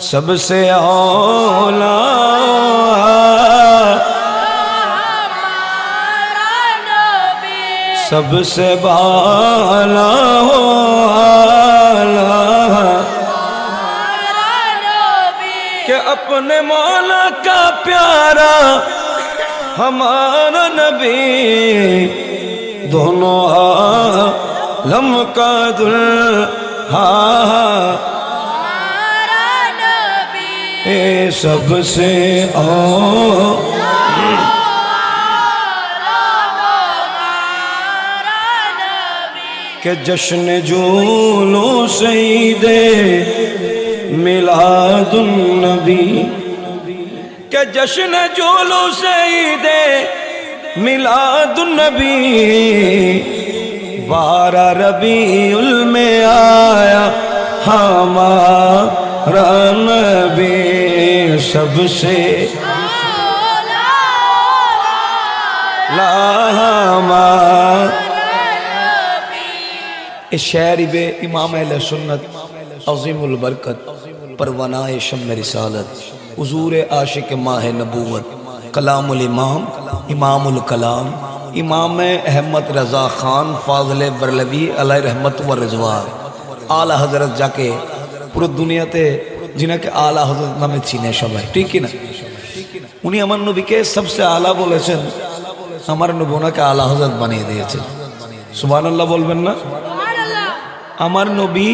सबसे औला सबसे बाला हो आला कि अपने मौला का प्यारा हमारा नबी दोनों आलम का दुल्हा ए सबसे के जश्न जूलो सईदे मिलादुन नबी के जश्न जूलो सईदे मिलादुन नबी 12 रबीउल में आया हमारा नबी सबसे लामा इस शायरी बे इमाम अहले सुन्नत अज़ीमुल बरकत परवानाए शम्म रिसालत हुज़ूर आशिक माह नबूवत कलामुल इमाम इमामुल कलाम इमाम अहमद रज़ा ख़ान फ़ाज़िल बरलवी अलैहि रहमत व रिज़वान आला हज़रत जाके পুরো দুনিয়াতে जिनके आला हज़रत नामे চিনে সবাই ঠিক কি না উনি আমার নবীকে সবচেয়ে আলা বলেছেন আমার নবী ওনাকে আলা হযরত বানিয়ে দিয়েছেন সুবহানাল্লাহ বলবেন না আমার নবী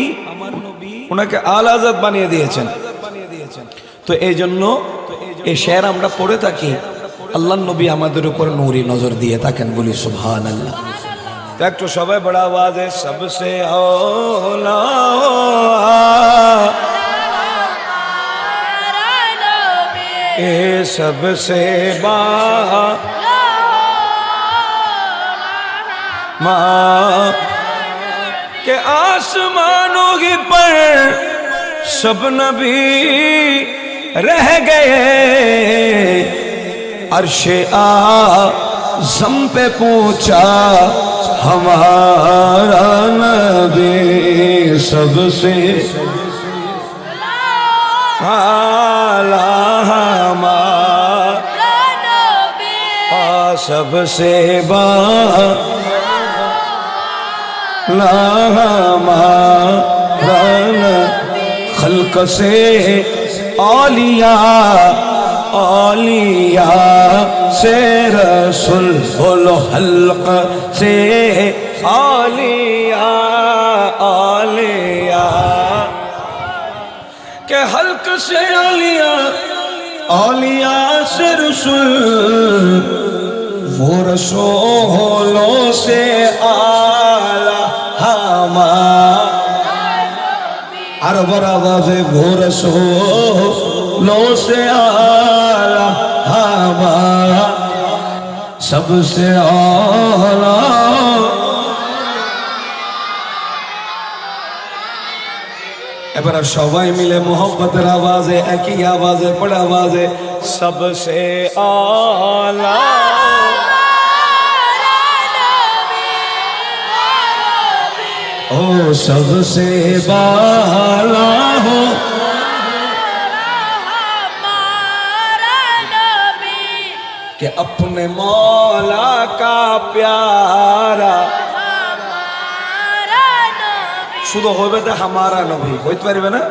ওনাকে আলা হযরত বানিয়ে দিয়েছেন তো এই জন্য এই শের আমরা পড়ে থাকি আল্লাহর নবী আমাদের উপর নূরি নজর দিয়ে থাকেন বলি সুবহানাল্লাহ তো একটু সবাই বড় আওয়াজে সবসে আওলা ए सबसे माँ के आसमानों की पर सब नबी रह गए अर्शे आज़म पे पूछा हमारा नबी सबसे आला सबसे खल्क से औलिया औलिया से रसूल बोलो हल्क से औलिया औलिया के हल्क से औलिया औलिया से रसूल वो रसूलों से आला हमारा बराबर वो रसूलों से आला हमारा सबसे आला এবার সবাই মিলে মোহব্বতের আওয়াজে একই আওয়াজে বড় আওয়াজে सबसे आला ओ सबसे बाला हो कि अपने मौला का प्यारा शुद्ध होबे तो हमारा नबी होते पारिबे ना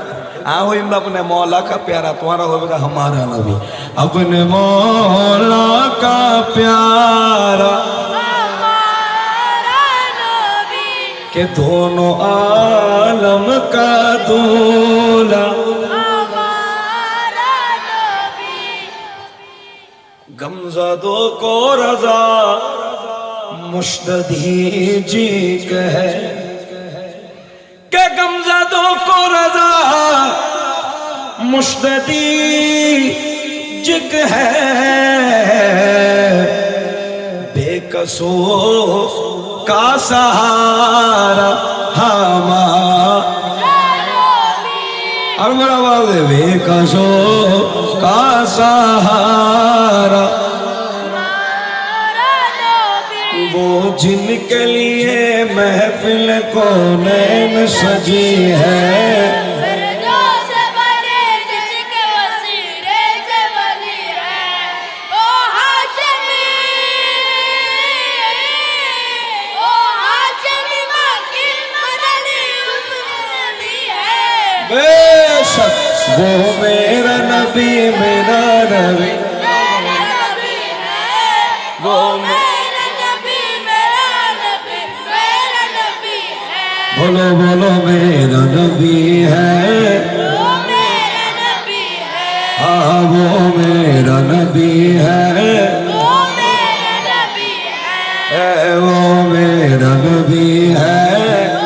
हईम अपने मौला का प्यारा तुम्हारा होबे तो हमारा नबी अपने मौला का प्यारा के दोनों आलम का दूल्हा गमज़दों को रज़ा मुश्तदी जी कहे के गमज़दों को रज़ा मुश्तदी जिक है बेकसो का सहारा हमारा बेकसो का सहारा वो जिनके लिए महफिल कौनैन सजी है वो मेरा नबी मेरा नबी, वो मेरा नबी मेरा नबी मेरा नबी है। बोलो बोलो मेरा नबी है, वो मेरा नबी है। हाँ वो मेरा नबी है, वो मेरा नबी है। वो मेरा नबी है,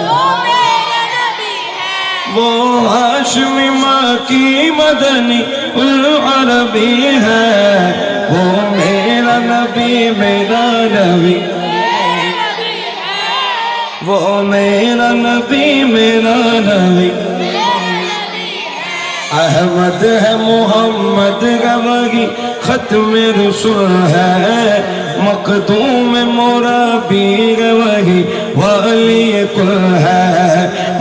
वो मेरा नबी है। वो हाशमी माँ की मदनी उल अरबी है, वो मेरा नबी मेरा नबी, मेरा नबी है। वो मेरा नबी मेरा नबी। अहमद है मोहम्मद गवाही खत्म रसूल है, मखदूम मोरा भी गवाही वाली कुल है,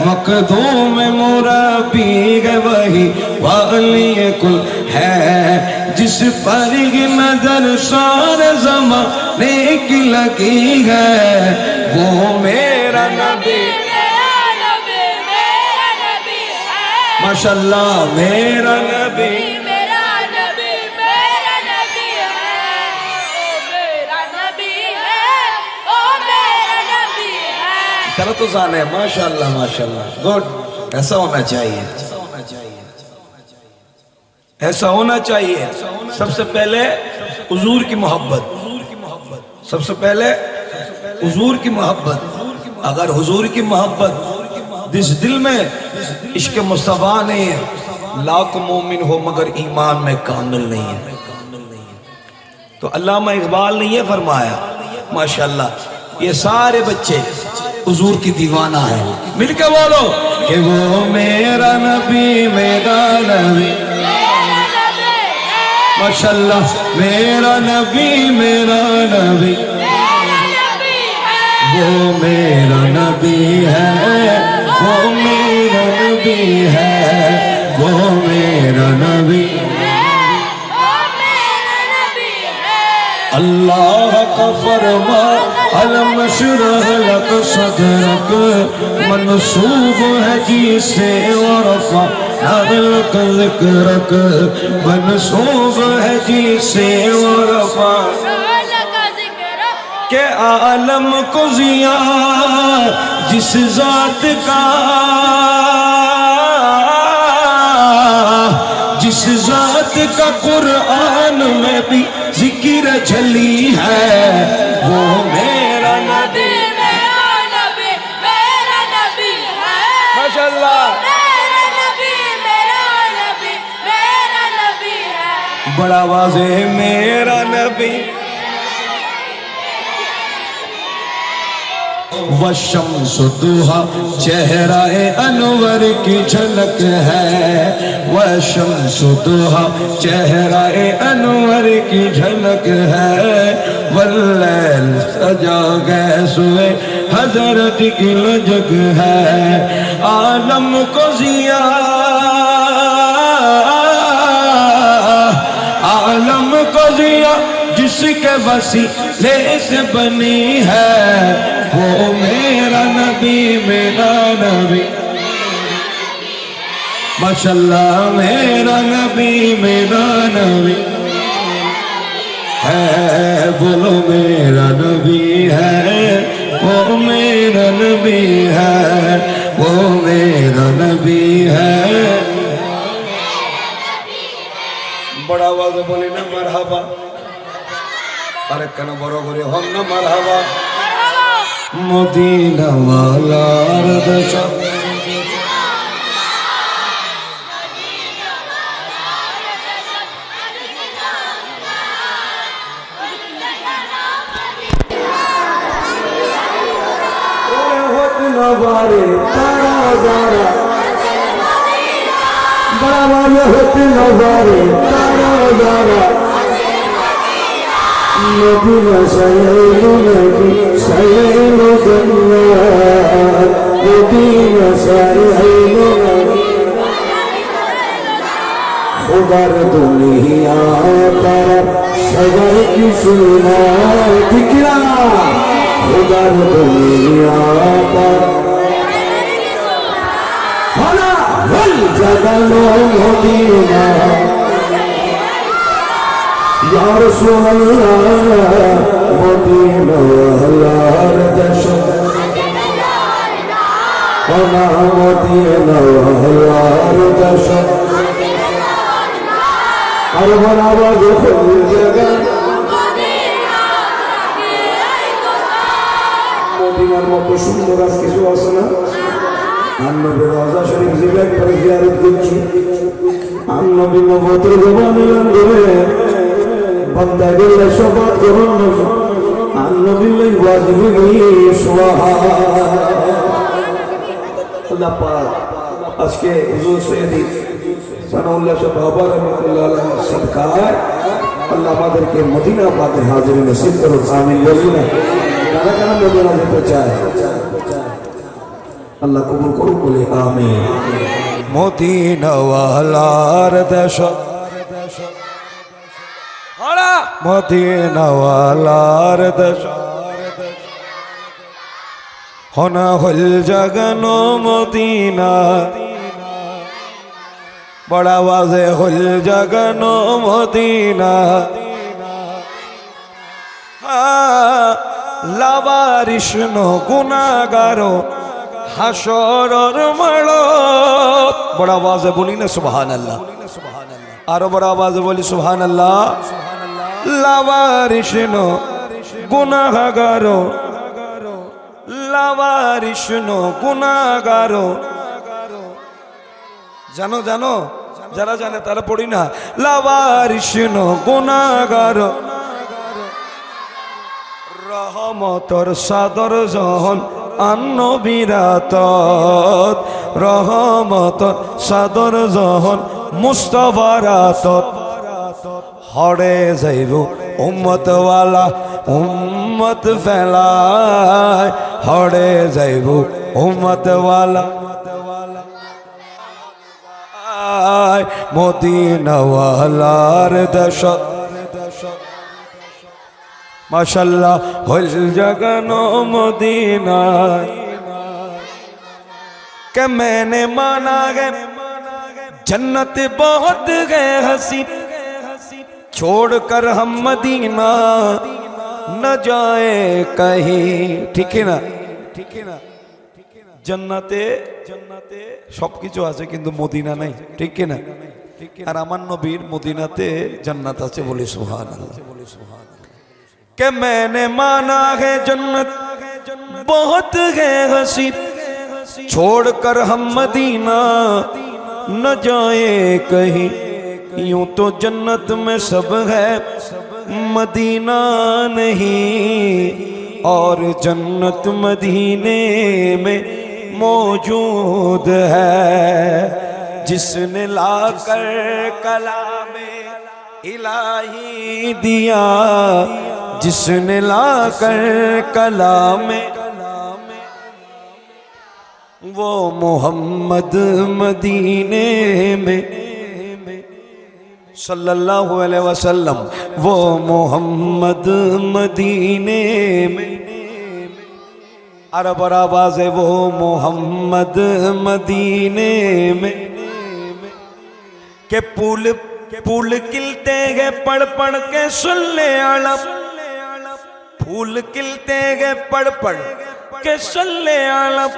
मखदूम मोरा भी गवाही वाली कुल है, जिस पर की नजर सारे ज़माने की लगी है, वो मेरा नबी मेरा नबी मेरा नबी है। माशाल्लाह मेरा नबी। मेरा नबी मेरा नबी है। ओ मेरा नबी है। ओ मेरा नबी है। करो तो जाने माशाल्लाह माशाल्लाह गुड। ऐसा होना चाहिए, ऐसा होना चाहिए। सबसे पहले हुजूर की मोहब्बत, सबसे पहले हुजूर की मोहब्बत। अगर हुजूर की मोहब्बत जिस दिल में इश्क मुस्तफा नहीं है, लाख मोमिन हो मगर ईमान में कामिल नहीं है। तो अल्लामा इकबाल ने ये फरमाया माशाल्लाह, ये सारे बच्चे हुजूर की दीवाना है। मिलके बोलो कि वो मेरा नबी मेरा नबी, माशाल्लाह मेरा नबी मेरा नबी, वो मेरा नबी है, वो मेरा नबी है, वो मेरा नबी। अल्लाह का फरमा अलम शुरह लक सदरक, मनसूब है जी से वरफा लक ज़िक्रक, मनसूब है जी से वरफा के आलम को जिया जिस जात का, जिस जात का कुरान में भी जिक्र चली है, वो मेरा नबी मेरा नबी मेरा नबी है। माशाल्लाह। मेरा नबी मेरा नबी मेरा नबी है। बड़ा वाज़े मेरा नबी। वशम्स दुहा चेहराए अनवर की झलक है, वशम्स दुहा चेहराए अनवर की झलक है, वल्लैल सजा गए सुए हजरत की लजक है, आलम को जिया आलम को जिया जिसके वसीले से बनी है, वो मेरा नबी मेरा नबी, माशाल्लाह मेरा नबी मेरा नबी है। बोलो मेरा नबी है, वो मेरा नबी है, वो मेरा नबी है। बड़ा आवाज बोली ना मरहबा, अरे कन बड़ो करे हम ना मरहबा। मदीना वाला रदशा नवारे तारा जारा, बड़ा वाले होते नवारे तारा जारा, मदीना सैलो नबी सैलो जन्नत, मदीना सैलो नबी। खुदार दुनिया पर सगर की सुना दिखला, खुदार दुनिया पर जगलो मोदी رسول الله مدينة والار دش وما مدينة والار دش أربع آواز كل جگہ মদিনার মতো সুন্দর আর কিছু আছে না? নবীর রওজা শরীফ জিয়ারত করে জিয়ারত করছি। নবী নবুয়তের জবান এলান করে বান্দা গেলে শপথ করুন নবী লাই ওয়াজিব গই সুবহান আল্লাহ পাক আজকে হুজুর সৈয়দি সানাউল্লাহ শাহ বাবা রাহমাতুল্লাহ আলাইহি সদকায় আল্লাহ আমাদেরকে মদিনা পাকে হাজির নসিব করুন আমিন বলুন। কারা কারা মদিনা যেতে চায় আল্লাহ কবুল করুন বলে আমিন। মদিনা ওয়ালার দেশ মদিনা ওয়ালার দেশ হনা হল জগনো মদিনা বড়া ওয়াজে হল জগনো মদিনা লাবারিশনো গুনাহগারো হাসরর মাড়ো বড় আওয়াজে বলি না সুবহানাল্লাহ আরো বড় আওয়াজে বলি সুবহানাল্লাহ। লাবারিশনো গুনাহগারো লাবারিশনো গুনাহগারো জানো জানো যারা জানে তারা পড়ি না লাবারিশনো গুনাহগারো রহমতর সাদর জহন আন্নবীরাতত রহমতর সাদর জহন মুস্তাফারাতত হড়ে যাইব উম্মতওয়ালা উম্মত ফেলায় হড়ে যাইব উম্মতওয়ালা মদিনাওয়ালার দেশ माशाल्लाह हुल जगनो मदीना के मैंने माना है जन्नत बहुत है हसी छोड़कर हम मदीना न जाए कहीं ठीक है ना जन्नते जन्नते सब किछु आछे किन्तु मदीना नहीं ठीक है ना और आमार नबीर मदीनाते जन्नत आछे बोली सुबहानाल्लाह कि मैंने माना है जन्नत बहुत है हसी छोड़कर हम मदीना न जाए कहीं यूं तो जन्नत में सब है मदीना नहीं और जन्नत मदीने में मौजूद है जिसने लाकर कलामे इलाही दिया जिसने लाकर कलामे वो मोहम्मद मदीने में सल्लल्लाहु अलैहि वसल्लम वो मोहम्मद मदीने में अरब आवाज़ है वो मोहम्मद मदीने में के पुल फूल खिलते हैं पढ़ पढ़ के सुन ले आलम फूल खिलते हैं पढ़ पढ़ के सुन ले आलम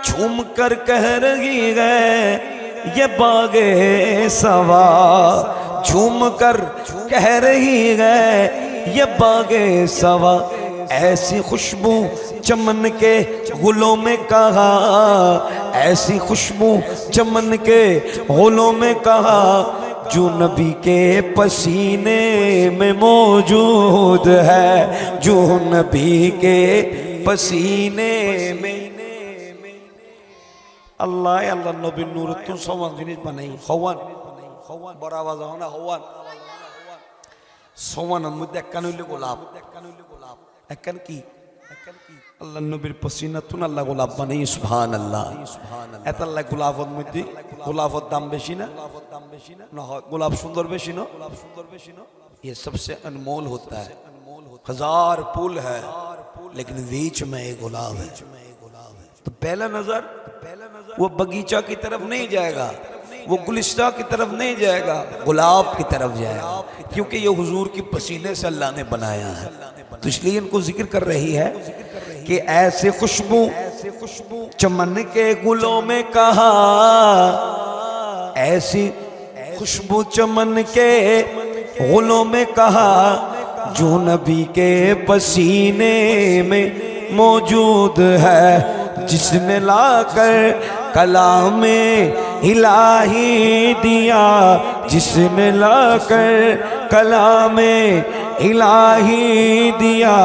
झूम कर कह रही है ये बागे सवा झूम कर कह रही है ये बागे सवा ऐसी खुशबू चमन के गुलों में कहा ऐसी खुशबू चमन के गुलों में कहा जो नबी के पसीने में मौजूद है जो नबी के पसीने में अल्लाह अल्लाह नबी नूर तू समान जिनिस बनाई हवान बड़ा आवाज हो ना हवान समान मुद्दे कानुले गोलाप एकन की अल्लाह नबीर पसीना तुन अल्लाह गोलाप बनाई सुभान अल्लाह एत अल्लाह गोलाफत मध्य गोलाफत दाम बेशी ना गोलाप सुंदर बेशी ना ये सबसे अनमोल होता है हजार फूल है लेकिन बीच में एक गुलाब है तो पहला नजर वो बगीचा की तरफ नहीं जाएगा वो गुलिस्तां की तरफ नहीं जाएगा, गुलाब की तरफ जाएगा, क्योंकि ये हुजूर की पसीने से अल्लाह ने बनाया है। तो इसलिए इनको जिक्र कर रही है कि ऐसे खुशबू चमन के गुलों में कहा, ऐसी खुशबू चमन के गुलों में कहा, जो नबी के पसीने में मौजूद है, जिसने लाकर कलाम इलाही दिया, जिसने लाकर कलाम इलाही दिया,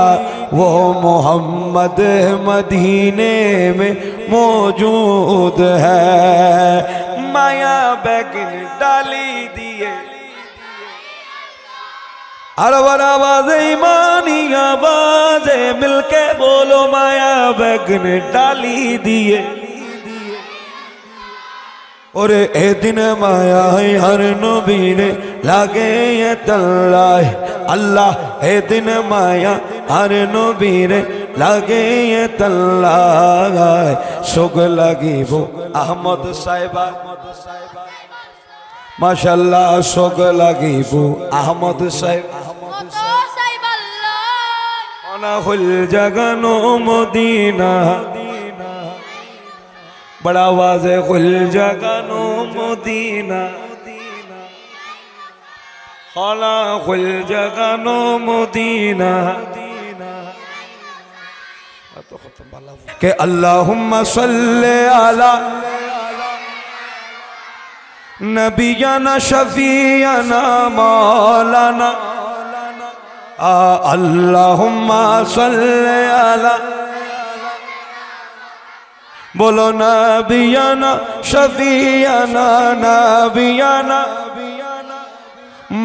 वो मोहम्मद मदीने में मौजूद है। माया बैगन डाली दिए, अरवर आवाज ईमानी आवाज मिलके बोलो, माया बैगन डाली दिए। और ए दिन माया हर नबी ने लागे ये तल्लाह अल्लाह, ए दिन माया हर नबी ने लागे ये तल्लाह, सुग लगी वो अहमद साहिबा माशाल्लाह, सुग लगी वो अहमद साहिब মতো সাইবাল্লাহ অনা হল জাগানো মদিনা, बड़ा वाज़े खुल जगानो मदीना, खाला खुल जगानो मदीना, के अल्लाहुम्मा सल्ले अला नबियाना शफियाना मौलाना, अल्लाहुम्मा सल्ले अला, बोलो नबियाना शफियाना नबियाना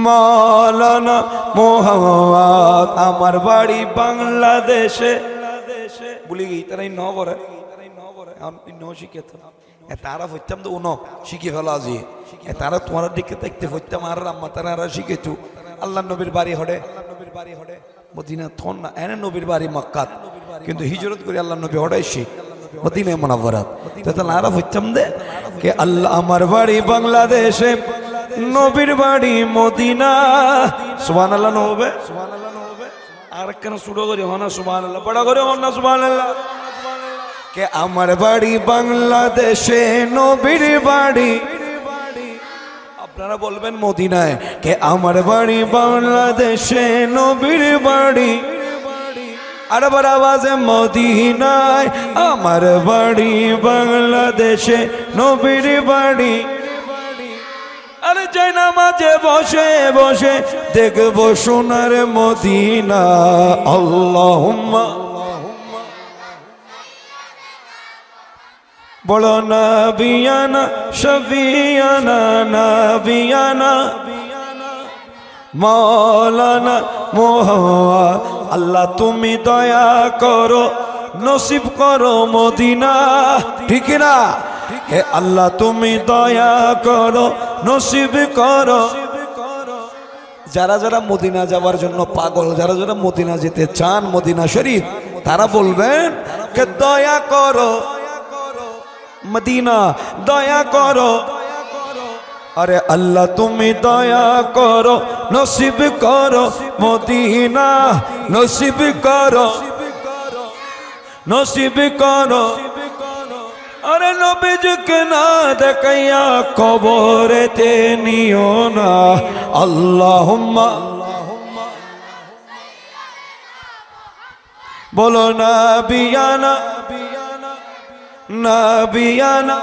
मौलाना मोहम्मद। আমার বাড়ি বাংলাদেশে, ভুলে গই তারা ন করে আমি ন শিখে তো তারা হইতাম তো উনো শিখে ফেলা আজি তারা তোমার দিকে দেখতে হইতাম আর আম্মা তারা শিখেছু। আল্লাহ নবীর বাড়ি হড়ে মদিনা থন না, এনে নবীর বাড়ি মক্কাত, কিন্তু হিজরত করে আল্লাহ নবী হড়াইছি মদিনা মুনাওয়ারাত। তো নারা হইতাম দে কে আল্লাহ আমার বাড়ি বাংলাদেশে, নবীর বাড়ি মদিনা। সুবহানাল্লাহ নবে, আর কেন শুরু করি হনা সুবহানাল্লাহ, বড় করে হনা সুবহানাল্লাহ। কে আমার বাড়ি বাংলাদেশে, নবীর বাড়ি, আপনারা বলবেন মদিনায়, কে আমার বাড়ি বাংলাদেশে, নবীর বাড়ি। আর বড় আওয়াজে মদিনায়, আমার বাড়ি বাংলাদেশে, নবীর বাড়ি। আরে যাই না মাঝে বসে বসে দেখবো সোনার মদিনা। আল্লাহুম্মা বলো নবিয়ানা শফিয়ানা নবিয়ানা মৌলানা মোহাম্মদ। আল্লাহ তুমি দয়া করো, নসিব করো মদিনা, ঠিক না? হে আল্লাহ তুমি দয়া করো, নসিব করো। যারা যারা মদিনা যাওয়ার জন্য পাগল, যারা যারা মদিনা যেতে চান, মদিনা শরীফ, তারা বলবেন কে দয়া করো মদিনা, দয়া করো। আরে আল্লাহ তুমি দয়া করো, নসিব করো মদিনা, নসিব করো, নসিব করো। আরে নবীকে না দেখাইয়া কবরেতে নিও না। আল্লাহুম্মা বলো নবিয়ানা নবিয়ানা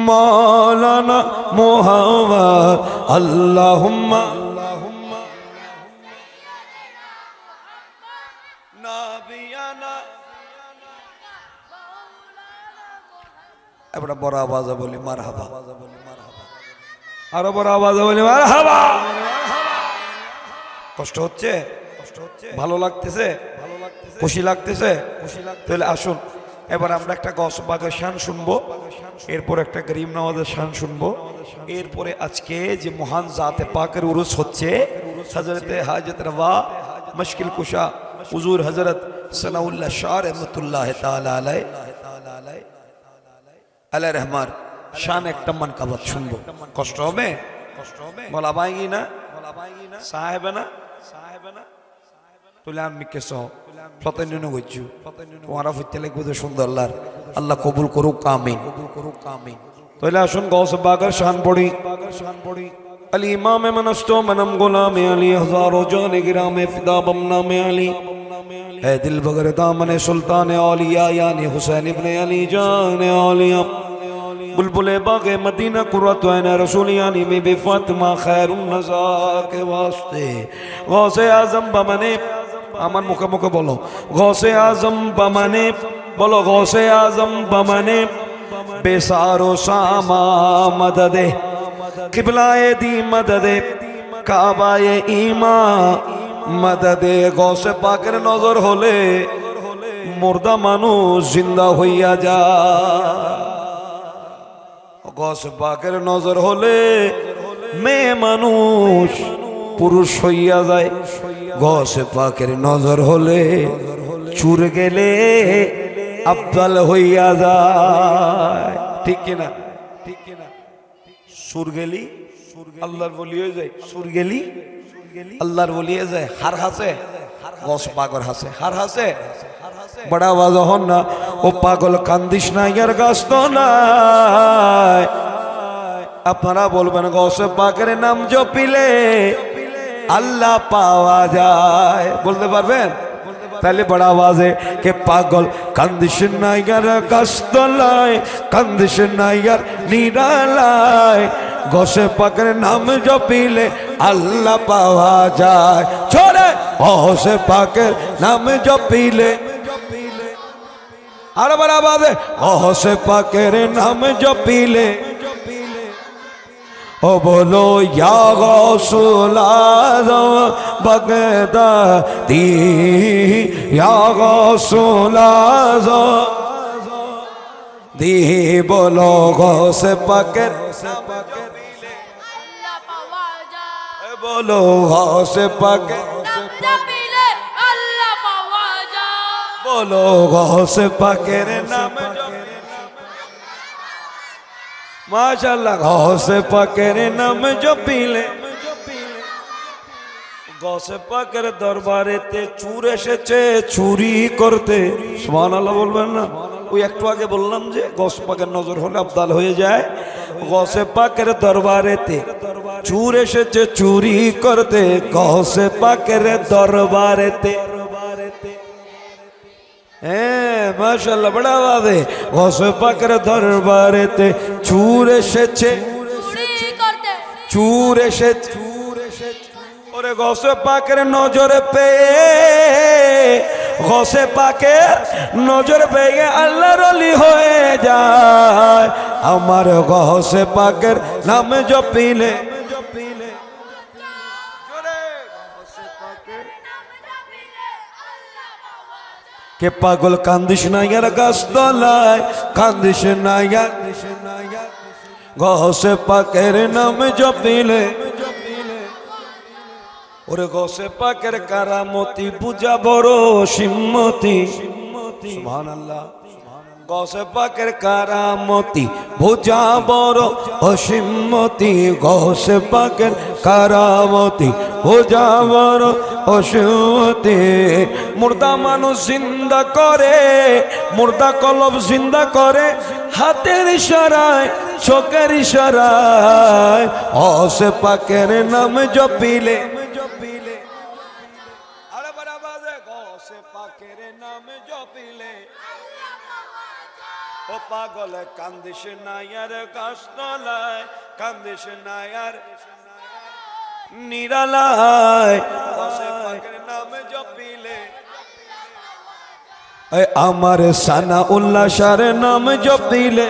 মৌলানা মুহাম্মদ। আল্লাহুম্মা নবিয়ানা। এবার বড় আওয়াজে বলি মারহাবা, আরো বড় আওয়াজে বলি মারহাবা। কষ্ট হচ্ছে, ভালো লাগতেছে, খুশি লাগতেছে, তাহলে আসুন এবার আমরা একটা গসবাগের শান শুনবো, এরপর একটা গরিব নওয়াজের শান শুনবো, এরপরে আজকে যে মহান জাতে পাকের উরুস হচ্ছে, হযরতে হাজত রওয়া মুশকিল কুশা হুজুর হযরত সানাউল্লাহ শাহ রহমাতুল্লাহ তাআলা আলাইহি আলাইহি রহমান শান একটা মানকাবাত শুনবো, কষ্ট হবে? বলা বাইগি না সাহেবে না তুলে আমি কেস প্রতিদিন গইছু তোমারা ফুটতে লাগবে তো সুন্দর আল্লাহ কবুল করুক, আমিন। তাহলে আসুন গৌসে বাগের শান পড়ি। अली इमाम मनस्तो मनम गुलाम अली हजारों जान गिराम फिदा बमनाम अली है दिल बगर दामन सुल्तान औलिया यानी हुसैन इब्ने अली जान औलिया बुलबुले बागे मदीना कुर्रतु ऐन रसूल यानी बीबी फातिमा खैरुन नज़ा के वास्ते गौसे आजम बमने আমার মুখে মুখে বলো গৌসে আজম বমনে, বলো গৌসে আজম বমনে বেসারো সামা মদদে किबलाए दी मददे काबाए ईमा मददे गौसे पाकेर नजर होले मुर्दा मानुष जिंदा हইয়া যায়, गौसे पाकेर नजर होले মেয়ে মানুষ পুরুষ হইয়া যায়, গৌসে পাকের নজর হলে চুর গেলে আফজাল হইয়া যায়। ঠিক কিনা? ঠিক কিনা? সুর গেলি আল্লাহর ওলি হয়ে যায়, সুর গেলি আল্লাহর ওলি হয়ে যায়। হার হাসে গস পাগল হাসে, হার হাসে বড় আওয়াজ হন না ও পাগল কান্দিস না ইয়ার গাছ তো নাই। আপনারা বলবেন গৌসে পাকের নাম জপিলে আল্লাহ পাওয়া যায়, বলতে পারবেন? তাহলে বড় আওয়াজে কে পাগল কান্দিস না ইয়ার গাছ তো নাই, কান্দিস না ইয়ার নিরালায়, গৌসে পাকের নাম জপিলে আল্লাহ পাওয়া যায়। ছোড়ে গৌসে পাকের নাম জপিলে আর বড় আওয়াজে গৌসে পাকের নাম জপিলে ও বলো ইয়া গৌসুল আজম বাগদাদি ইয়া গৌসুল আজম দি বলো গৌসে পাকের अल्लाह पावा যায়, बोलो गौसे पाके নাম জপিলে আল্লাহ পাওয়া যায়, बोलो गौसे पाके रे नाम माशाल्लाह गौसे पाके रे नाम जपिले गौसे पाकेर दरबारेते चूर एसेছে চুরি করতে, সুবহানাল্লাহ বলবেন না? ওই একটু আগে বললাম যে গৌসে পাকের নজর হলে আফদাল হয়ে যায়। গৌসে পাকের দরবারেতে চুর এসেছে চুরি করতে, গৌসে পাকের দরবারেতে। হ্যাঁ মাশাআল্লাহ বড় আওয়াজ है গৌসে পাকের দরবারেতে চুর এসেছে চুরি করতে, চুর এসেছে ওরে গৌসে পাকের নজর পেয়ে, গৌসে পাকের নজর পেয়ে আল্লাহর ওলি হয়ে যায়। আমার গৌসে পাকের নাম জপিলে কে পাগল কান্দিস না ইয়ার গাছ তলায়, কান্দিস না ইয়ার গৌসে পাকের নাম জপিলে ওরে গৌসে পাকের কারামতি বুঝা বড় সিম্মতি, সুবহানাল্লাহ। গৌসে পাকের কারামতি বুঝা বড় অসীমতি, গৌসে পাকের কারামতি বুঝা বড় অসীমতি। মুর্দা মানুষ জিন্দা করে, মুর্দা কলব জিন্দা করে, হাতের ইশারায় চোখের ইশারায় গৌসে পাকের নাম জপিলে ও পাগল কান্দিস না ইয়ার গাছ তলায়, কান্দিস না ইয়ার নিরালায়, গৌসে পাকের নাম জপিলে আমার সানা উল্লাহ শাহর নাম জপিলে,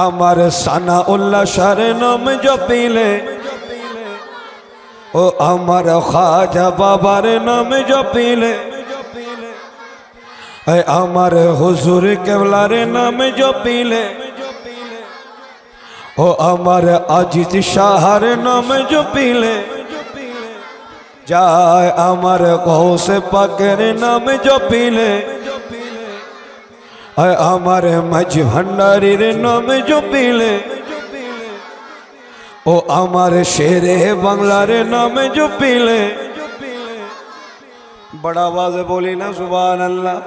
আমার সানা উল্লাহ শাহর নাম জপিলে ও আমার খাজা বাবার নাম জপিলে, আমার হুজুর কেবলার নাম জপিলে ও আমার আজিজ শাহর নাম জপিলে যায়, আমার গৌসে পাকের নাম জপিলে আয় আমার মাঝ ভান্ডারীর নামে জপিলে ও আমার শেরে বাংলার নামে জপিলে বড় আওয়াজে বলি না সুবহানাল্লাহ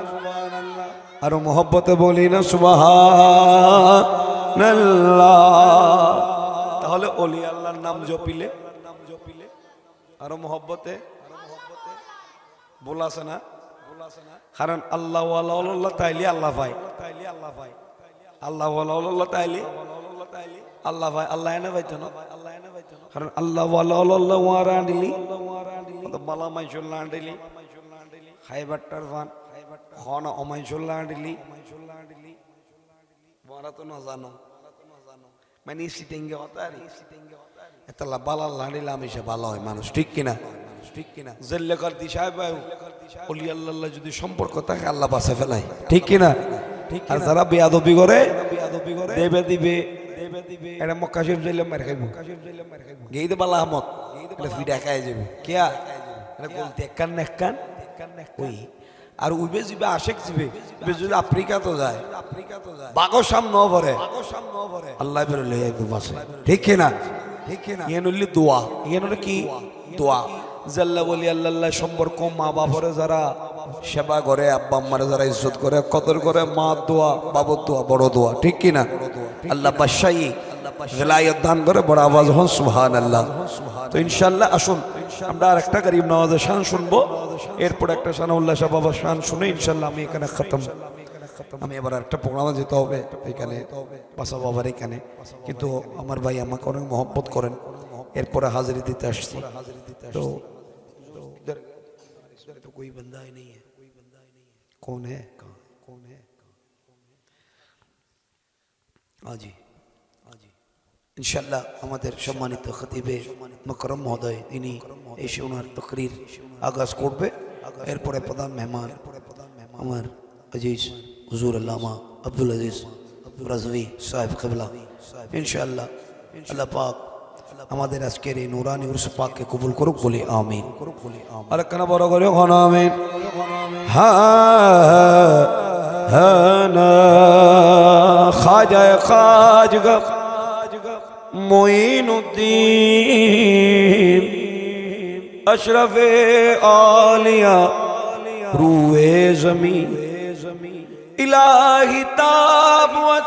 আর মোহব্বতে বলি না সুবহানাল্লাহ তাহলে ওলি আল্লাহর নাম জপিলে আর মোহব্বতে বলাছে না কারণ আল্লাহ ওয়ালা তাইলে আল্লাহ ভাই আল্লাহ ওয়ালা তাইলে আল্লাহ ভাই আল্লাহ এনে পাইতো না কারণ আল্লাহ ওয়ালা ওয়ারা দিলি বালা মাইশুল্লাহ দিলি খাইবারটার ফান খন অমাইশুল্লাহ দিলি ওয়ারা তো না জানো মানে সিটেঙ্গে হতা রে এতলা বালা লাড়িলে আমি সে ভালো হয় মানুষ ঠিক কিনা জেল্লেকার দিশায় বায়ু ওলি আল্লাহ যদি সম্পর্ক থাকে আল্লাহ পাশে ফেলায় ঠিক কিনা আর যারা বেয়াদবি করে দেবে দিবে এটা মক্কা শরীফ যাইলে মার খাইব গেই দে বালা আহমদ এটা ফিডা খাই যাবে কিয়া এটা বলতে একখান ওই আর উইবে যাবে আশেক যাবে যদি আফ্রিকা তো যায় বাগো সামনে পরে আল্লাহ বের লই আইব পাশে ঠিক কিনা ইয়ে নইলে দোয়া ইয়ে নইলে কি দোয়া জাল্লা বলি আল্লাহ সম্পর্ক মা বাপরে যারা সেবা করে আব্বা আম্মারে যারা ইজ্জত করে কদর করে মা দোয়া বাবার দোয়া বড় দোয়া ঠিক কিনা আল্লাহ বাদশাহী ভিলায়াত দান করে বড় আওয়াজ হন সুবহানাল্লাহ তো ইনশাআল্লাহ আসুন আমরা আরেকটা গরীব নওয়াজের শান শুনবো এরপর একটা সানাউল্লাহ শাহ বাবার শান শুনে ইনশাআল্লাহ আমি এখানে খতম আমি এবার একটা প্রোগ্রামে যেতে হবে এখানে বাসা বাবার এখানে কিন্তু আমার ভাই আমাকে অনেক মহব্বত করেন এরপরে হাজিরি দিতে আসছি তো कोई बंदा ही नहीं है कौन है আজি ইনশাআল্লাহ আমাদের সম্মানিত খতিবে মুকররম মহোদয় তিনি এসে ওনার তাকরীর আগাজ করবে এরপরে প্রধান মেহমান আমার আজিজ হুজুর আল্লামা আব্দুল আজিজ রাজভী সাহেব কিবলা ইনশাআল্লাহ আল্লাহ পাক আমাদের আজকের এই নুরানি উরস পাককে কবুল করুক বলি আমিন আর কেন বড় করে কোন আমিন খাজা মুঈনুদ্দিন अशरफे आलिया रूए जमीन इलाही ताबवत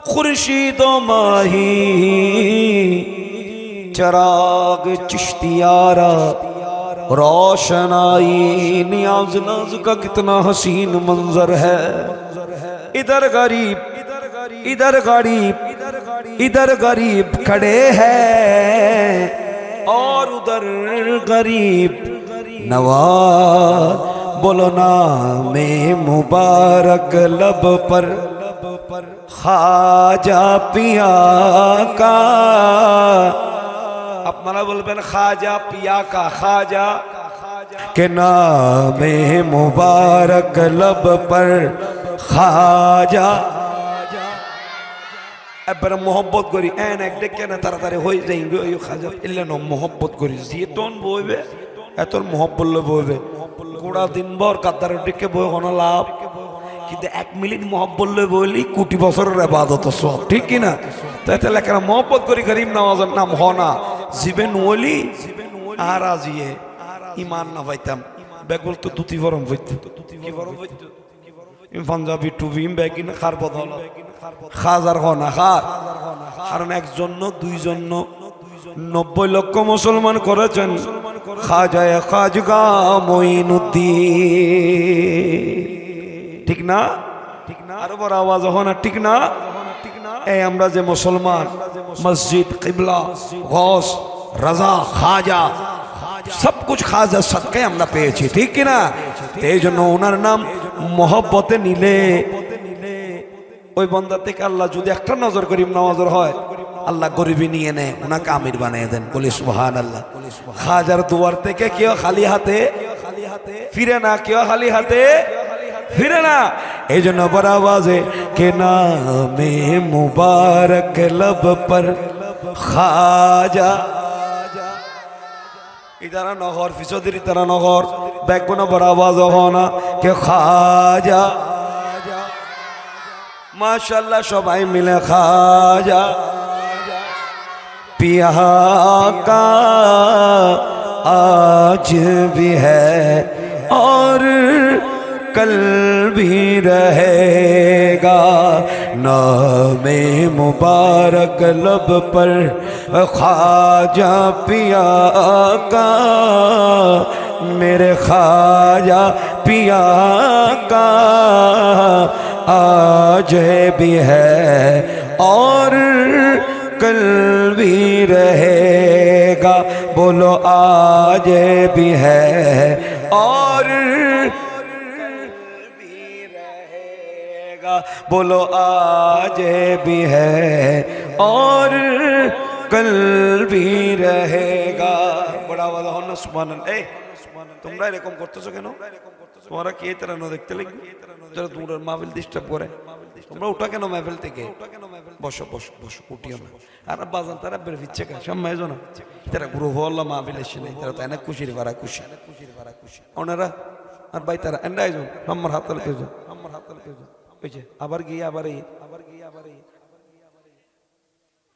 खुर्शीद माही चराग चिश्तियारा रोशनाई नियाज नाज का कितना हसीन मंजर है इधर गरीब इधर गरीब इधर गरीब खड़े हैं और उधर गरीब नवाज बोलो नामे मुबारक लब पर खाजा पिया का अपना बोलबेन खाजा पिया का खाजा के नामे मुबारक लब पर खाजा এবার মোহব্বত করি এন এক ডেকে না তাড়াতাড়ি হয়ে যাই খাজা এলে না মোহব্বত করি যেতন বইবে এত মোহব্বত লো বইবে গোড়া দিনভর কাতারের ডেকে বই কোনো লাভ কিন্তু 1 মিনিট মোহব্বত লো বইলি কোটি বছরের ইবাদত সব ঠিক কি না তাতে লেখা মোহব্বত করি গরিব নওয়াজের নাম হনা জীবন ওলি আর আজিয়ে ঈমান না পাইতাম বেগুল তো দুটি বরম হইতো কি বরম হইতো পাঞ্জাবি টুবি বেগিন খার বদল খাজার হনা খার কারণ একজন দুইজন 90 লক্ষ মুসলমান করেছেন খাজায়ে খাজগা মুঈনুদ্দিন ঠিক না আরো বড় আওয়াজ হনা ঠিক না এই আমরা যে মুসলমান মসজিদ কিবলা গৌস রাজা খাজা सब कुछ खाजा सदके আমরা পেয়েছি ঠিক কি না এই জন্য ওনার নাম মোহব্বতে নিলে ওই বান্দা থেকে আল্লাহ যদি একটা নজর করিম নজর হয় আল্লাহ গরিবী নিয়ে নেয় ওনাকে আমির বানিয়ে দেন বলি সুবহানাল্লাহ খাজার দুয়ার থেকে কেউ খালি হাতে ফিরে না কেউ খালি হাতে ফিরে না এই জন্য বড় আওয়াজে কে নামে মুবারক लब पर খাজা इधर नगर फिसोदरी तरह नगर बैकबोना बड़ा आवाज होना के खाजा माशाल्लाह सबाई मिले खाजा पिया का आज भी है और कल भी रहेगा। नामे मुबारक लब पर ख्वाजा पिया का, मेरे ख्वाजा पिया का आज भी है और कल भी रहेगा। बोलो आज भी है और बोलो आज भी है और कल भी रहेगा। बड़ा वादा हो ना सुभान अल्लाह। তোমরা এরকম করতেছো কেন? তোমরা কি এতরা না দেখতে লাগবে? যারা দূরের মাহফিল ডিস্টার্ব করে তোমরা উঠা কেন মাহফিল থেকে? বসো বসো বসো, উঠিও না। আর বাজান তারা বের ফিচ্ছে কা সম্মাই জানো তারা গুরু হল্লা মাহফিল এসে নাই, তারা তাই না খুশির ভরা খুশি ওনারা আর ভাই তারা এন্ডাই যাও আমার হাতল পেজো আমার হাতল পেজো ওইছে আবার গিয়ে আবার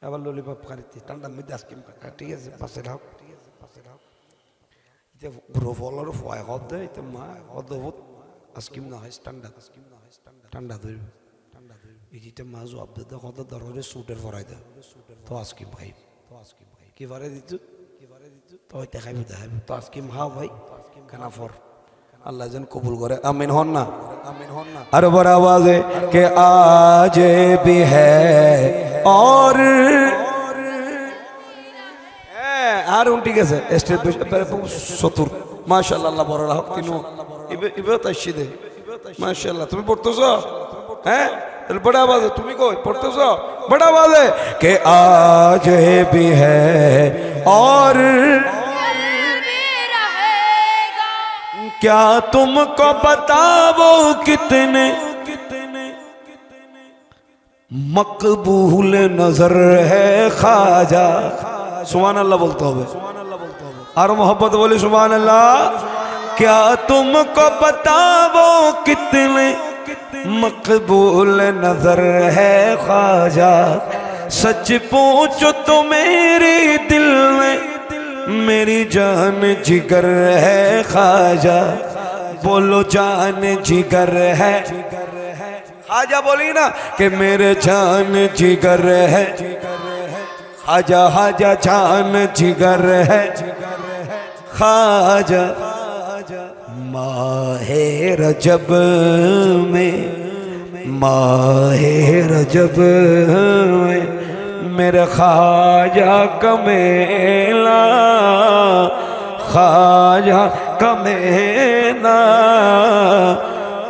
আবার ললিপপ খাইতে ঠান্ডার মধ্যে আইসক্রিম খা। ঠিক আছে পাশে রাখ, ঠিক আছে পাশে রাখ। এটা গ্রো ফলার ফয় হদ দেয় তো মা অদ্ভুত আইসক্রিম না হয় স্ট্যান্ডার্ড ঠান্ডা ধরবে এই যেটা মা জবাব দিতে হদ দরকারে সুটের ফরাই দেয় তো আইসক্রিম খাই কি বারে দিত তো হইতে খাইবে দেখাইবে তো আইসক্রিম খাও ভাই খানা ফর अल्लाह जन कबूल करे आमीन होना हर बार आवाज़ के आज भी है और আর ঠিক আছে স্টেপ সতুর মাশাআল্লাহ আল্লাহ বড় রাখ তিনও ইবে তাশিদে মাশাআল্লাহ তুমি পড়তেছো হ্যাঁ তাহলে বড় আওয়াজ তুমি কই পড়তেছো বড় আওয়াজ के आज भी है और क्या तुमको बताओ कितने मकबूल नजर है ख्वाजा। सुभान अल्लाह बोलते हो और मोहब्बत बोले सुभान अल्लाह। क्या तुमको बताओ कितने मकबूल नजर है ख्वाजा। सच पूछो तो मेरे दिल में मेरी जान जिगर है ख्वाजा। बोलो जान जिगर है ख्वाजा बोली ना कि मेरे जान जिगर है ख्वाजा। ख्वाजा जान जिगर है ख्वाजा। माहे रजब में माहे रजब में मेरे ख्वाजा का मेला ख्वाजा का मेला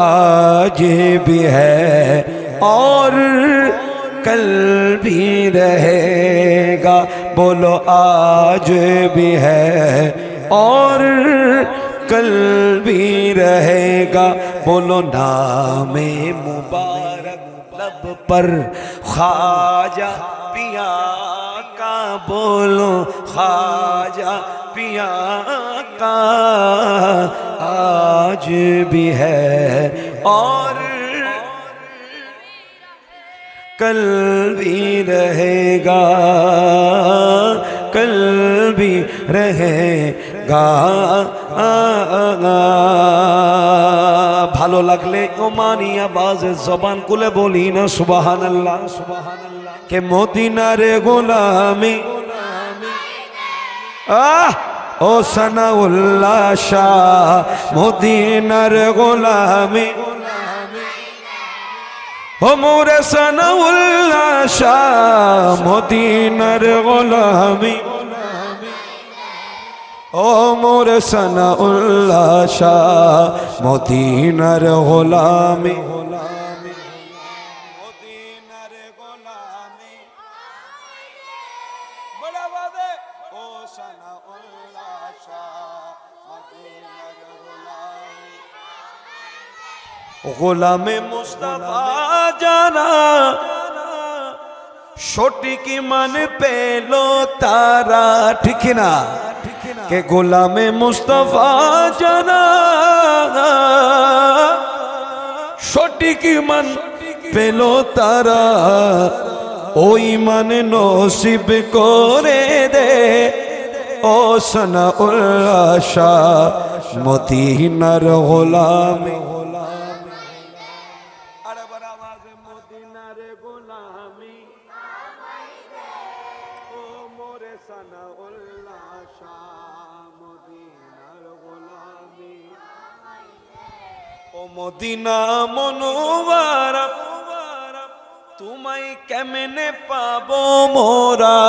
आज भी है और कल भी रहेगा। बोलो आज भी है और कल भी रहेगा। बोलो नामे मुबारक लब पर ख्वाजा पिया का। बोलो ख्वाजा पिया का आज भी है और कल भी रहेगा कल भी रहेगा। ভালো লাগলে ওমানি আওয়াজ জবান খুলে বলি না সুবহানাল্লাহ কে মদিনার গোলামি ও সানাউল্লাহ শাহ মদিনার গোলামি ও মোরে সানাউল্লাহ শাহ মদিনার গোলামি ও মোরে সানাউল্লাহ শাহ মদিনার গোলামি মদিনার গোলামি বড় বাদে ও সানাউল্লাহ শাহ মদিনার গোলামি গোলামে মুস্তাফা জানা সঠিক মান পেলো তারা ঠিক না के गुलामे मुस्तफा जाना सटीक मन পেল তারা ওই মানে নসিব করে দে ও সানাউল্লাহ শাহ মদিনার গোলামি ও মদিনা মনোয়ারা তোমায় কেমনে পাবো মোরা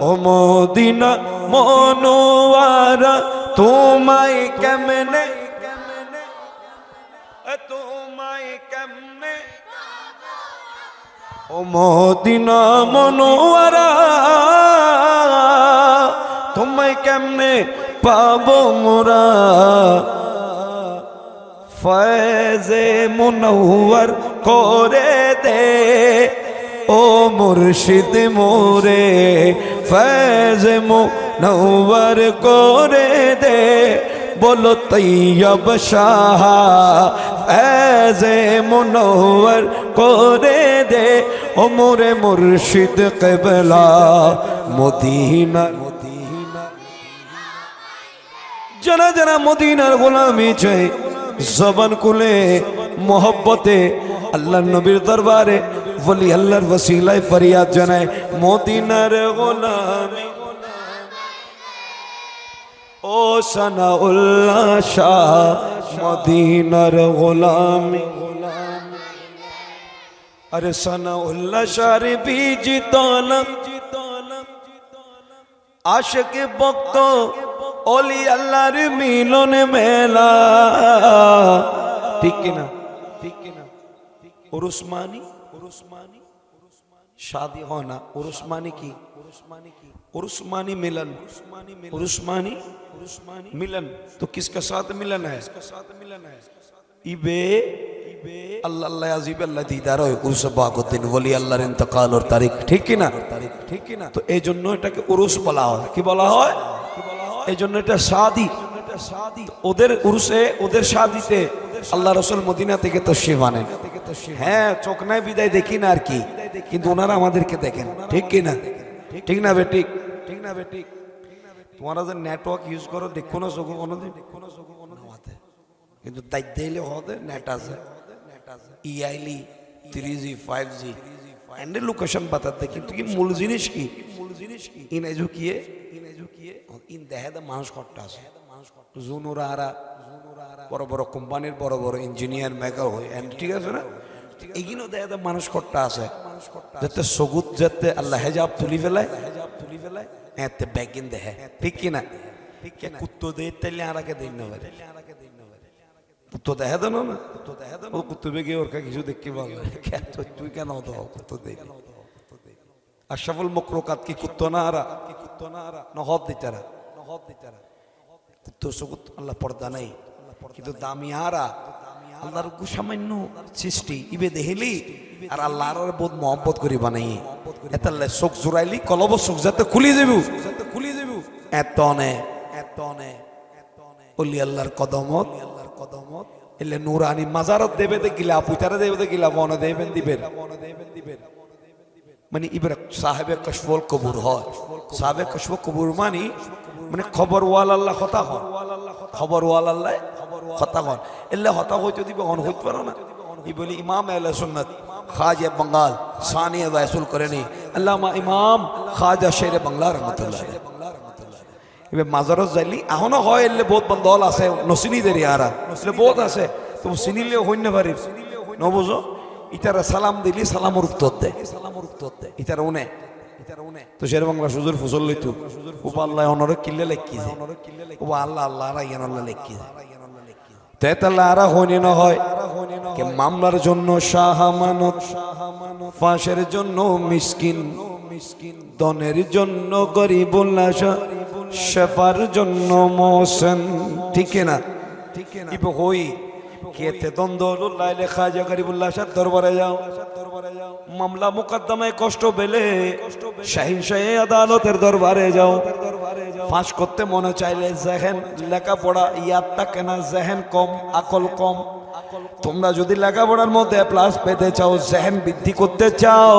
ও মদিনা মনোয়ারা তোমায় কেমনে তোমায় কেমনে ও মদিনা মনোয়ারা তোমায় কেমনে পাবো মোরা ফয়েজে মুনওয়ার করে দে ও মুর্শিদ মোরে ফয়েজে মুনওয়ার করে দে বলো তৈয়ব শাহ ফয়েজে মুনওয়ার করে দে ও মোরে মুর্শিদ কিবলা মদিনা যারা যারা মদিনার গোলামি চাই জবান কুলে মোহব্বতে আল্লাহর নবীর দরবারে বলি আল্লাহর ওসিলায় ফরিয়াদ জানায় মদিনার গোলামি ও সানাউল্লাহ শাহ মদিনার গোলামি আরে সানাউল্লাহ শাহ বীজ তলব আশিক ভক্ত ওলি আল্লাহর মিলন মেলা ঠিক কিনা ঠিক কিনা উরুসমানি উরুসমানি शादी होना उरुस्मानी की उरुस्मानी मिलन उरुस्मानी मिलन तो किसका साथ मिलन है इबे अल्लाह अल्लाह अजीब अल्लाह दीदार हो उरुस बागुद्दीन वली अल्लाहर इंतकाल और तारीख ठीक है ना तो এই জন্য এটাকে উরুস বলা হয় কি বলা হয় এই জন্য এটা শাদি ওদের উরুসে ওদের শাদিতে আল্লাহ রাসূল মদিনা থেকে তশরিফ আনেন হ্যাঁ চোখ নাই বিদায় দেখি না আর কি কিন্তু ওনারা আমাদেরকে দেখেন ঠিক কি না ঠিক না বেটি ঠিক না বেটি তোমরা যে নেটওয়ার্ক ইউজ করো দেখো না চোখ কোনোদিন কিন্তু দায়িত্ব দিলে হবে নেট আছে ইআইলি 3G 5G এন্ড লোকেশন বাতাতে কিন্তু কি মূল জিনিস কি ইন এজুকিয়ে ইন দেহে দা মানুষ কট্টা আছে জুনুরারা বড় বড় কোম্পানির বড় বড় ইঞ্জিনিয়ার মেকার হয় ঠিক আছে না এগিনো দেহে দা মানুষ কট্টা আছে যাতে সগুত যাতে আল্লাহ হেজাব তুলি ফেলায় এতে ব্যাগিন দেহে ঠিক কি না কুত্তো দে তাইলে আরাকে দিন না পারে কুত্তো দেহে দেন না ও কুত্তো বেগে ওর কিছু দেখতে পারবে তুই কেন দাও কুত্তো দে আশরাফুল মখলুকাত কি কুত্তো না আরা নহদ দিতারা কুত্তো সগুত আল্লাহ পর্দা নাই কিন্তু দামি আরা আল্লাহর সামান্য সৃষ্টি ইবে দেহেলি আর আল্লাহর বহুত মহব্বত করি বানাই এতাল্লে চোখ জোড়াইলি কলব চোখ যাতে খুলি যাব এতনে অলি আল্লাহর কদমত এলে নুরানি মাজারত দেবে দেখিলা পুতারা দেবে দেখিলা মনে দেবেন দিবেন মানে ইবরা সাহেবে কশফুল কবুর হয় সাহেবে কশফুল কবুর মানে খবর ওয়াল আল্লাহ কথা হন খবর ওয়াল আল্লাহ কথা হন এলে হতা হইতে দিবে হন হইতে পারো না ই বলি ইমাম আহলে সুন্নাত খাজা বাঙ্গাল সানিয়া ওয়াসুল করেনি আল্লামা ইমাম খাজা শেরে বাংলা রহমাতুল্লাহ এবে মাজারত যাইলি এখনো হয় এলে বহুত বন্ধল আছে নসিনি দেরি আরা নসলে বহুত আছে তো চিনিলে হইন পারি নবুঝো ইতারা সালাম দিলি সালামর উত্তর দে ইতারা উনে তো শের বাংলা সুজুর ফুসল লইতো ও আল্লাহ অনরে কিল্লে লেখিছে ও আল্লাহ আল্লাহ রাইয়ান আল্লাহ লেখিছে তেতাল্লাহ আরা হইনি না হয় কে মামলার জন্য শাহামানত ফাঁসের জন্য মিসকিন দনের জন্য গরিবুল আশা শেফার জন্য মোহসেন ঠিক না ইবে হই কেতে দ্বন্দ্ব লাইলে খাজা গরিবুল্লাহ শাহ দরবারে যাও মামলা মুকদ্দমায় কষ্ট পেলে শাহিন শাহী আদালতের দরবারে যাও ফাঁস করতে মনে চাইলে জেহেন লেখাপড়া ইয়াদ থাকে না জেহেন কম আকল কম তোমরা যদি লেখাপড়ার মধ্যে প্লাস পেতে চাও, জেহেন বৃদ্ধি করতে চাও,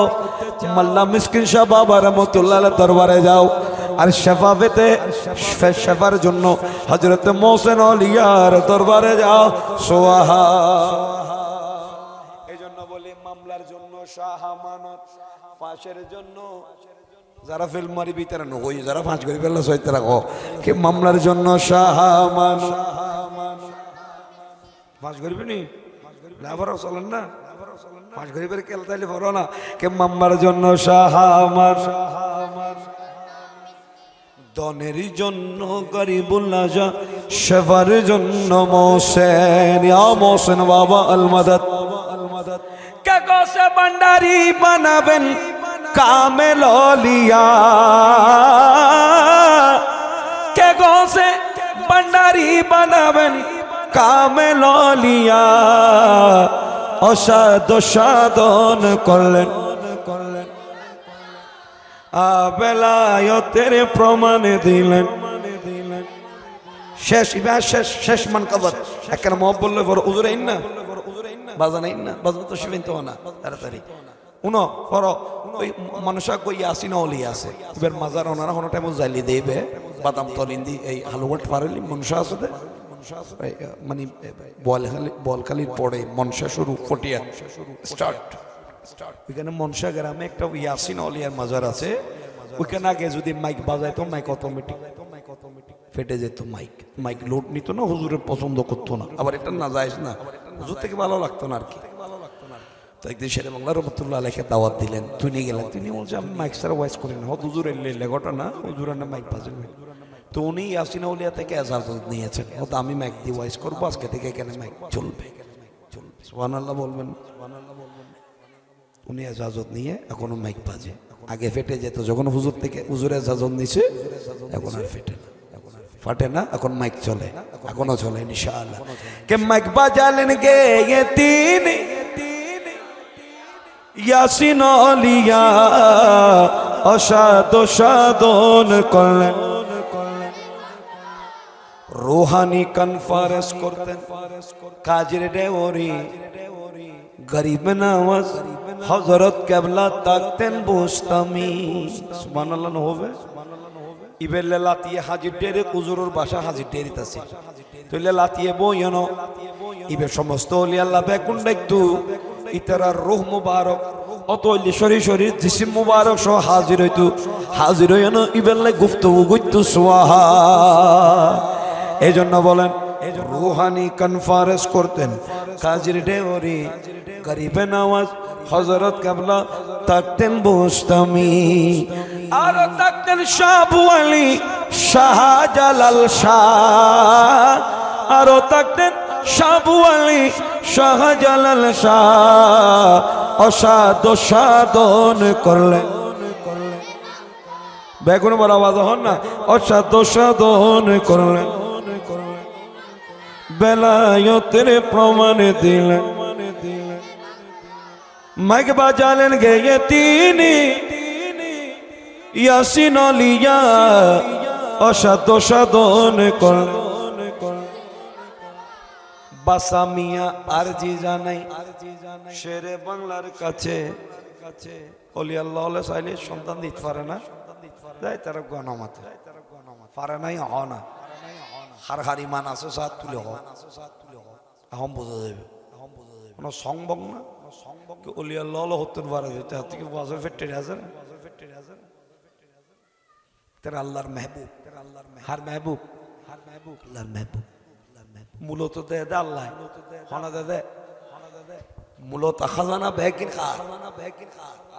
মাল্লা মিসকিন শাহ বাবা রহমতুল্লাহ দরবারে যাও। আর শেফা পেতে, শেফার জন্য হযরত মোহসেন আলিয়ার দরবারে যাও। সোয়াহা। এই জন্য বলি মামলার জন্য শাহ আমানত, ফাঁসের জন্য যারা ফিল্ম মারি ভিতরে নই, যারা ফাঁস করে ফেললো সইতে রাখো কি মামলার জন্য শাহ আমানত। ফাঁস করবি নি লাভারও চলেন না, ফাঁস করি বের কেল তাইলে ভরো না কে মামলার জন্য শাহ আমানত। দনের জন্য গরিবুল্লাহ যা, শেফার জন্য মোহসেন, ইয়া মোহসেন বাবা আল মাদাদ। কে গোসে ভান্ডারি বানাবেন কামেল আউলিয়া, কে গোসে ভান্ডারি বানাবেন কামেল আউলিয়া। অসাধ সাধন করলেন, বেলায়তের প্রমাণ দিলেন। শেষ ইবা শেষ শেষ মান কবর একটা মহব বললে বড় উজুর আইন না, বাজান আইন না, বাজান তো শিবেন তো না তাড়াতাড়ি উনো বড় ওই মানুষা কই আসি না অলি আছে এবার মাজার ওনারা কোনো টাইম জালি দেবে বাদাম তলিন্দি এই হালুয়াট পারলি মনসা আছে দে মানে বলখালির পড়ে মনসা শুরু ফটিয়া স্টার্ট। ওইখানে মনসা গ্রামে একটা ইয়াসিন অলিয়ার মাজার আছে, ওইখানে আগে যদি মাইক বাজাইতো মাইক অটোমেটিক ফেটে যেত, মাইক লোড নিত না, হুজুরের পছন্দ করতো না, আবার এটা না যায় না, হুজুর থেকে ভালো লাগতো না আর কি। তো একদিন শেরে বাংলা রহমতুল্লাহ আলাইকে দাওয়াত দিলেন, তুই নিয়ে গেলেন, তিনি বলছে আমি মাইক ছাড়া ওয়াইজ করি না, হুজুর এলে ঘটনা হুজুর না মাইক বাজাবে। তো উনি ইয়াসিন আউলিয়া থেকে এজাজত নিয়েছেন, ও তো আমি মাইক দিয়ে ওয়াইজ করবো, আজকে থেকে এখানে মাইক চলবে। সুবহানাল্লাহ বলবেন, উনি এজাজত নিয়ে এখনো মাইক বাজে। আগে ফেটে যেত যখন হুজুর থেকে, হুজুরের এজাজত নিছে, এখন আর ফেটে না, ফাটে না, এখন মাইক চলে, এখনো চলে ইনশাআল্লাহ। কে মাইক বাজালেন গে তিনি ইয়াসিন আউলিয়া, অসাধ সাধন করলেন, রুহানি কনফারেন্স করতেন, কাজের ডেওরি গরিব নওয়াজ হযরত কেবলা তাকতেন বুস্তামি। সুবহানাল্লাহ হবে ইবেলে লাতিয়ে হাজির ডেরে কুজুরুর বাসা হাজির ডেরিত আছে, তইলে লাতিয়ে বইনো ইবে সমস্ত ওলি আল্লাহ বেকুন দেখতু ইতারার রূহ মুবারক অত শরীর শরীর জিসিম মুবারক সহ হাজির হইতু, হাজির হইনো ইবেলে গুফতগু গইতু সুবহা। এই জন্য বলেন রুহানি কনফারেন্স করতেন, কাজীর ডেওরি গরিবে নওয়াজ হযরত কেবলা তাকতেন বুস্তামি, আর তাকতেন শাহ আলী শাহজালাল শাহ, আর তাকতেন শাহ আলী শাহজালাল শাহ, অসাধ সাধন করলেন। বেগুন বড় আওয়াজ হন না, অসাধ সাধন করলেন, বেলায়তের প্রমাণ দিলেন। মাইক বাজালেন গে তিনি ইয়াসিন আউলিয়া, অসাধ সাধন করলেন। বাসামিয়া আরজি জানাই শেরে বাংলার কাছে, অলি আল্লাহ চাইলে সন্তান দিতে পারে না, যাই তারা গণমাতে পারে নাই হ না, হার হার ইমান আছে সাত তুলে হম বোঝা যাবে কোনো সংবং না, অলি আল্লাহ হতেন পারে হাত থেকে বাজার ফেটে হাজার তেরা আল্লাহর মেহবুব, হার মেহবুব, আল্লাহর মেহবুব মূলত দে দে আল্লাহ হনা দে দে মূলত খাজানা বেকিন খা,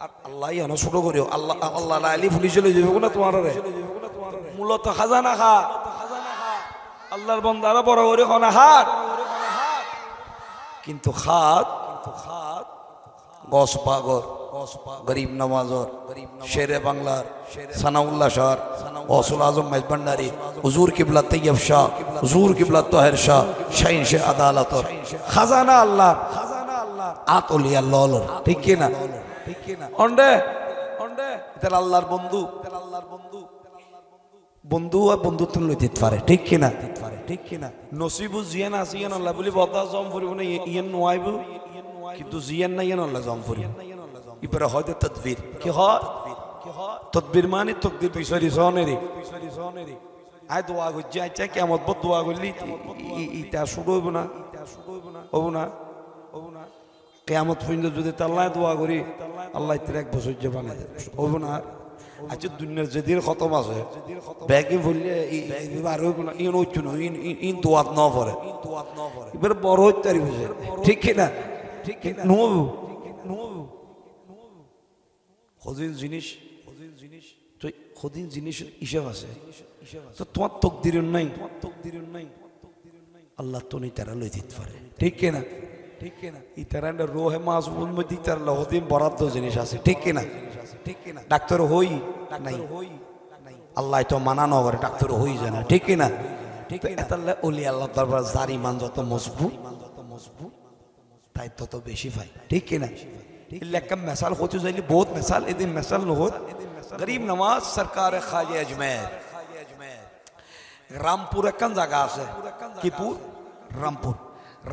আর আল্লাহ এনে ছোট করিও, আল্লাহ আল্লাহ আলি ফুলি চলে যাবে না তোমার, মূলত খাজানা খা, আল্লাহর বান্দারা বড় করে হনা হাত, কিন্তু খাত গস পাগর গরিব নওয়াজর শেরে বাংলার সানাউল্লাহ শাহ গৌসুল আজম মাইজ ভান্ডারী হুজুর কিবলা তৈয়ব শাহ, হুজুর কিবলা তাহের শাহ, শাহিন শাহ আদালতর খাজানা আল্লাহ আতলি আল্লাহ, ঠিক কি না? অন্ডে অন্ডে আল্লাহর বন্ধু বন্ধু আর বন্ধুত্ব লইতে পারে, ঠিক কিনা? ঠিক কিনা? নসিবু জিয়ান আছে ইয়ান আল্লাহ বলি বদা জম পড়িব না ইয়ান নোয়াইব, কিন্তু জিয়ান না ইয়ান আল্লাহ জম পড়িব। ইবারে হয়তো তদবির কি হয়, তদবির মানে তকদির পিছরি সনেরি আয় দোয়া করছি, আচ্ছা কেমন বদ দোয়া করলি ইটা শুরু হইব না, হবো না, হবো না। কেমত পর্যন্ত যদি তাল্লায় দোয়া করি আল্লাহ ইতির এক বছর যে বানাই হবো না। আচ্ছা দুনিয়ার যেদিন খতম আছে ব্যাগে বললে আর হইব না, ইন হইছ না, ইন দোয়াত ন পড়ে, এবার বড় হইতে পারি বুঝে, ঠিক কিনা? ঠিক কিনা? নহবো হদিন জিনিস তো হদিন জিনিস হিসাব আছে, তো তোমার তকদির নাই, আল্লাহ তো নেই তারা লই দিতে পারে, ঠিক কিনা? ঠিক কিনা? ইতারা রোহে মাসবুল মধ্যে ইতার হদিন বরাদ্দ জিনিস আছে, ঠিক কিনা? ঠিক কিনা? ডাক্তার হই নাই, আল্লাহ তো মানানো করে ডাক্তার হই যায় না, ঠিক কিনা? ঠিক কিনা? ওলি আল্লাহ দরবার যার ইমান যত মজবুত তাই তত বেশি পাই, ঠিক কিনা? लेकिन मिसाल होती जाएगी बहुत मिसाल इधर मिसाल न हो गरीब नवाज सरकार ख्वाजा अजमेर रामपुर कन जगह से किपुर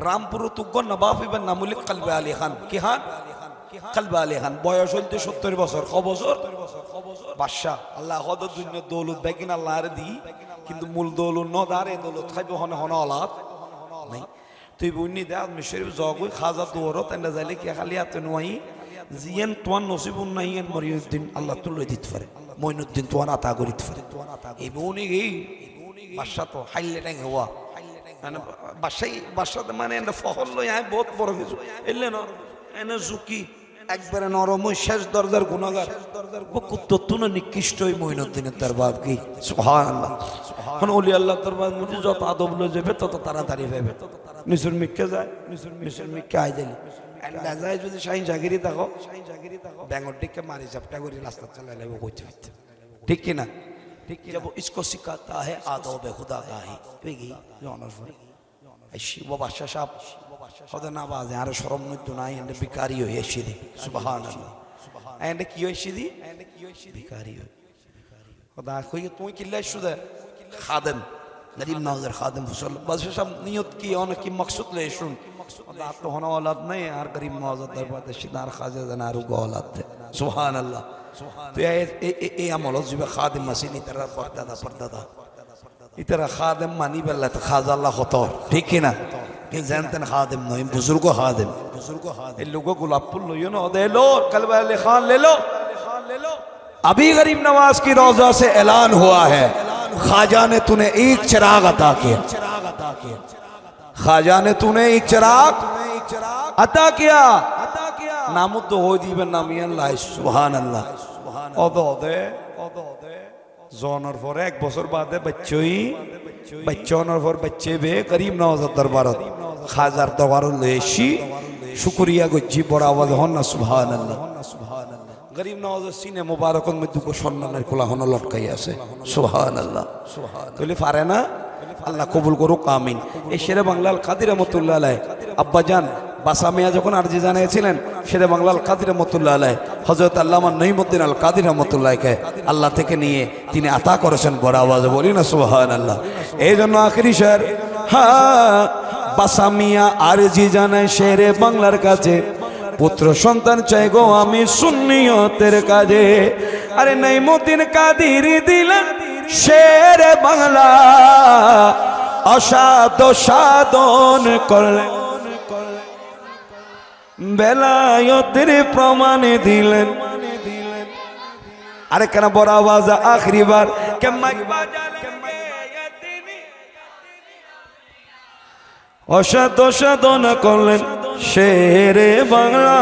रामपुर तुगो नवाब इबन नामुलिक कल्बे आली खान की खान कल्बे आली खान बयस হইতে 70 বছর ক বছর বাদশা আল্লাহ হদ দুনিয়া দৌলত বেকিন আল্লাহর দি কিন্তু মূল দৌলত ন দারে দৌলত খাইবে হনে হনে আলাদ নাই। তুই বুনি দে আদমি শরীফ জগই খাজা দৌরত এন্ড যাইলে কি খালি আতে নই জিয়ান তোয়ান নসিবুন নাইয়ান মরিউদ্দিন আল্লাহ তো লই দিতে পারে, মইনুদ্দিন তোয়ান আতা করিতে পারে। এই বুনি গই বাদশা তো হাইলে টাং হওয়া মানে বাদশাতে মানে এন্ড ফহল লই আয় বহুত বড় কিছু এলে না এনে জুকি একবারে নরম শেষ দরজার গুনাহগার কুত্ততুন নিকৃষ্ট ওই মইনুদ্দিনের দরবার কি সুবহানাল্লাহ। এখন ওলি আল্লাহ দরবার মধ্যে যত আদব লই যাবে তত তাড়াতাড়ি পাবে। নিসুর মিক্কে যায়, নিসুর মিক্কে আই দিলি এন্ডা যায় যদি শাহিন জাগিরি দেখো ব্যাঙ্গর দিকে মারি ঝাপটা করে রাস্তা চালাই লাগবে কইতে হইতে, ঠিক কি না? ঠিক কি? जब इसको सिखाता है आदब खुदा का ही পেগি জনর পরে এই শিব বাদশা সাহেব খোদা না বাজে আর শরম নইতো নাই এন্ড ভিখারি হই এসিদি সুবহানাল্লাহ এন্ড কি হইছিদি ভিখারি হই খোদা কই তুই কিল্লা শুদা খাদেম गरीब नवाज़ खादिम बादशाह साहब नियत की होने की मकसद ले सुन बात तो होना औलाद नहीं यार गरीब नवाज़ दरबार शिदार खाजे जनारू को औलाद थे सुभान अल्लाह। तो ये अमल जिब खादिम मसीनी तरह पढ़ता था इतना खादिम मानी बल्ला तो खाजा अल्लाह होता ठीक है ना कि जानते न खादिम नहीं बुजुर्गो खादिम इन लोगों को लापुल लो यू नो दे लो कल वाले खान ले लो अभी गरीब नवाज की रोजा से ऐलान हुआ है ख्वाजा ने तूने एक चिराग अता किया, ख्वाजा ने तूने एक चिराग अता किया नामुद तो हो दी बन नामियन लाई सुभान अल्लाह। ओदे जोनर फॉर एक बसर बाद है बच्चों फॉर बच्चे बे करीब नवाज दरबार ख्वाजा दरबार लेशी शुक्रिया को जी बड़ा आवाज होना सुभान अल्लाह। गरीब नवाज सीने मुबारक में दुको सम्माনের কোলা হনো লটকাই আছে সুবহানাল্লাহ কইলে পারে না আল্লাহ কবুল করুক আমিন। এই শেরে বাংলাল কাদির রহমাতুল্লাহ আলাইহি আব্বাজান বাসা মিয়া যখন আরজি জানিয়েছিলেন শেরে বাংলাল কাদির রহমাতুল্লাহ আলাইহি হযরত আল্লামা নঈমউদ্দিন আল কাদির রহমাতুল্লাহকে আল্লাহ থেকে নিয়ে তিনি আতা করেছেন বড় আওয়াজে বলি না সুবহানাল্লাহ। এই জন্য আখেরি শের হ্যাঁ বাসা মিয়া আরজি জানায় শেরে বাংলার কাছে পুত্র সন্তান চাই গো আমি সুন্নিয়তের কাজে আরে নঈমউদ্দিন কাদির দিলেন শেরে বাংলা অসাধ সাধন করলেন বেলায়তের প্রমাণ দিলেন। আরে কেন বড় আওয়াজ আখরি বার কে মাইক বাজালেন অসাধ সাধন করলেন শেরে বাংলা